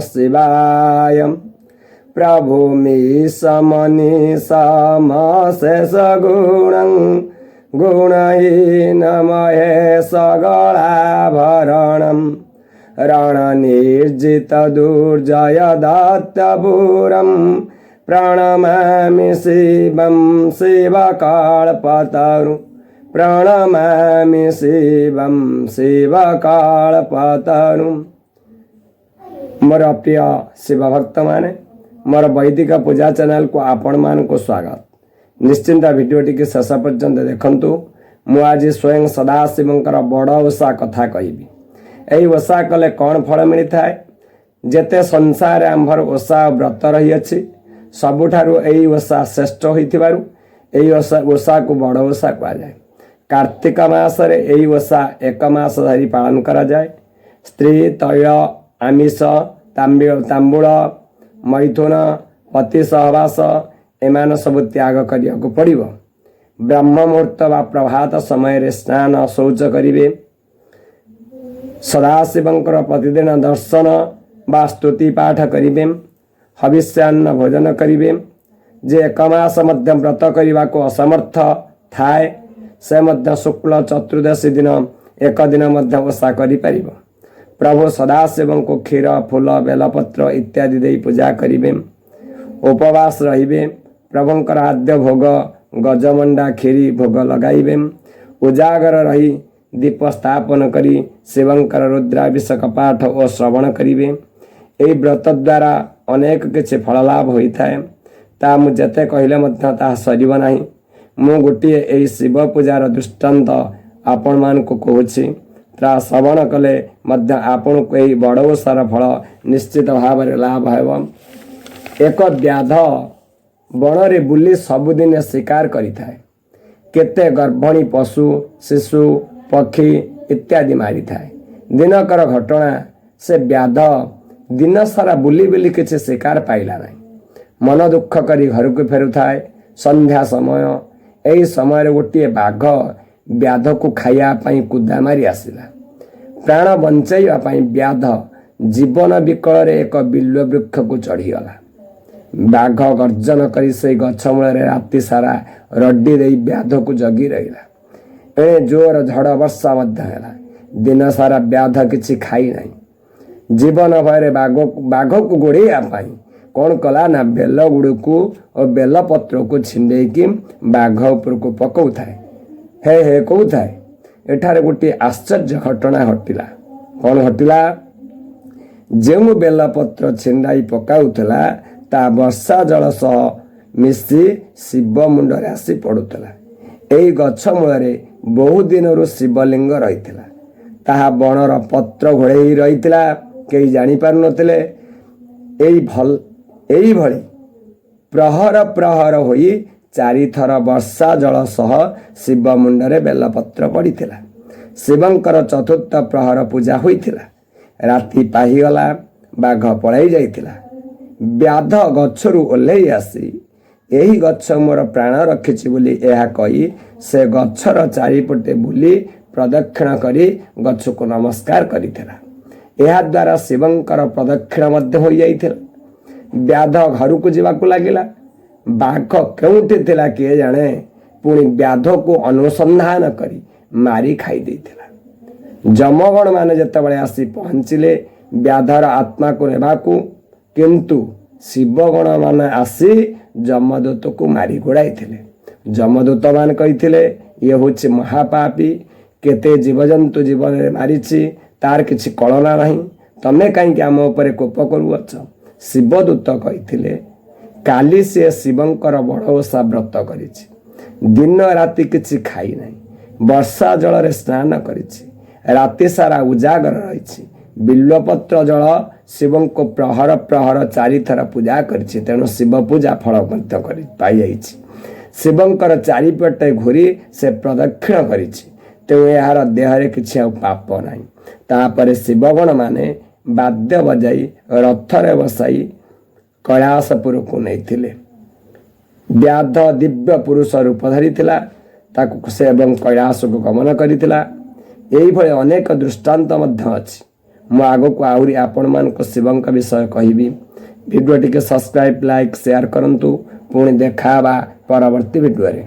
शिवाय। प्रभुमीशमनीशमशेष गुणं गुणहीनमहेश गणाभरणं रणनिर्जित दुर्जय दत्तपुरं प्रणमामि शिवं शिवकल्पतरुं प्रणमामि शिवं शिवकल्पतरुं। मोर प्रिय शिव भक्त माने मोर वैदिक पूजा चैनल को आपण मान को स्वागत। निश्चिंत वीडियो टी शेष पर्यंत देखंतु। मु आज स्वयं सदाशिवंकर बड़ ओषा कथा कहबी। एही ओषा कले कौन फल मिलता है? जेते संसार आंभर ओषा व्रत रही अछि सबुठारु एही ओषा श्रेष्ठ होइथिबारु एही ओषा को बड़ ओषा कहा जाए। कार्तिक मासरे एही ओषा एक मास धरी पालन करा जाए। स्त्री तैल आमिष तांबूल मैथुन पति सहवास एमान सब त्याग करिया को पड़िबो। ब्रह्म मुहूर्त व प्रभात समय रे स्नान शौच करिवे। सदाशिवंकर प्रतिदिन दर्शन व स्तुति पाठ करिवे। हविष्यान्न भोजन करिवे। जे एक मास मध्य व्रत करने को असमर्थ थाए से मध्य शुक्ल चतुर्दशी दिन एक दिन मध्य ओषा करि परिबो। प्रभु सदाशिव को क्षीर फूल बेलपत्र इत्यादि दे पूजा करिवे। उपवास रहिबे। प्रभुंकर आद्य भोग गजमंडा खीरी भोग लगाइबे। उजागर रही दीप स्थापन करी शिवंकर रुद्राभिषेक पाठ और श्रवण करिवे। एही व्रत द्वारा अनेक किछि फल लाभ होता है। ता मु जते कहले मध्य ता सरीब नाही। मु गोटे एही शिव पूजार दृष्टांत आपण मान को कहूछि। ता श्रवण कले मध्य आपण को एही बड़ ओषार फल निश्चित भाव में लाभ हेब। एक व्याध बण रे बुली सबुदिन शिकार करिथाए। केते गर्भिणी पशु शिशु पक्षी इत्यादि मारी थाए। दिनकर घटना से व्याध दिन सारा बुली बुली किछि शिकार पाइला नहीं। मन दुख करी घर को फेरुथाए। संध्या समय एही समय गोटे बाघ व्याध को खाइया पई कुदा मारी आसिला। प्राण बंचाइवा पई व्याध जीवन विकल रे एक बिल्व वृक्ष को चढ़ीगला। बाघ गर्जन करी से गछ मूल राति सारा रड्डी दे व्याध को जगी रहिला। ए जोर झड़ वर्षा मध्य हैला। दिन सारा व्याध किछि खाई नहीं। जीवन भय बाघ को गोड़ेया पाई कौन कला ना बेल गुड़ को और बेल पत्र को छिंडे की बाघ ऊपर को पकाउ थाए। हे हे कहू थाए। एठारे गोटे आश्चर्य घटना घटिला। कौन घटिला? जो बेल पत्र छिंडाई पकाउथला ता वर्षा जल सह मिसी शिव मुंडरे आसी पड़ुतला। एही गछ मूलरे बहु दिनरु शिवलिंग रहितला। ताहा बणर पत्र घोड़ेई रहितला। केही जानि पारु नथिले। एही भली प्रहर प्रहर होई चारि थर वर्षा जल सह शिव मुंडरे बेलपत्र पड़िथिला। शिवंकर चतुर्थ प्रहर पूजा होइथिला। राति पाहिगला। बाघ पलाई जाइथिला। व्याध गछरु ओल्हेई आसी एही गछ मोर प्राण रखिछि बोली एहा कही से गछर चारिपटे बुली प्रदक्षिण करी गछ को नमस्कार करिथिला। एहा द्वारा शिवंकर प्रदक्षिण मध्य हो जाइथिला। व्याध घर को जीवाकु लागिला। बाघ केउठी थिला किए जाने पुणी व्याध को अनुसंधान करी मारी खाई देथिला। जमगण माने जतबळे आसी पहुंचिले व्याधर आत्मा को नेबाकू किंतु शिवगण मान आसी जमदूत को मारी गोड़ाई। जमदूत मान कही ये हूँ महापापी केते जीवजंतु जीवन में मारिछि तार किछि कलना नहीं। तमे कहीं आम उपर कोप करुअछ। शिवदूत कही काली से शिवंकर बड़ ओषा व्रत करिछि। दिन राति किछि खाई नहीं। वर्षा जल रे स्नान करिछि। राति सारा उजागर रहिछि। बिल्वपत्र जल शिवं को प्रहर प्रहर चारि थर पूजा करिछि। तेणु शिव पूजा फल मध्य करि पाई जाइछि। शिवंकर चारिपटे घूरी से प्रदक्षिण करिछि। तेणु यार देहरे किछि पाप नाही। तापरे शिवगण माने वाद्य बजाई रथरे बसाई कैलासपुर को नैथिले। व्याध दिव्य पुरुष रूप धरिथिला। ताकु से एवं कैलास को गमन करिथिला। एही भली अनेक दृष्टांत मध्य अछि। ମୁଁ ଆଗକୁ ଆହୁରି ଆପଣମାନଙ୍କୁ ଶିବଙ୍କ ବିଷୟ କହିବି। ଭିଡ଼ିଓଟିକୁ ସବସ୍କ୍ରାଇବ୍ ଲାଇକ୍ ସେୟାର କରନ୍ତୁ। ପୁଣି ଦେଖା ହେବା ପରବର୍ତ୍ତୀ ଭିଡ଼ିଓରେ।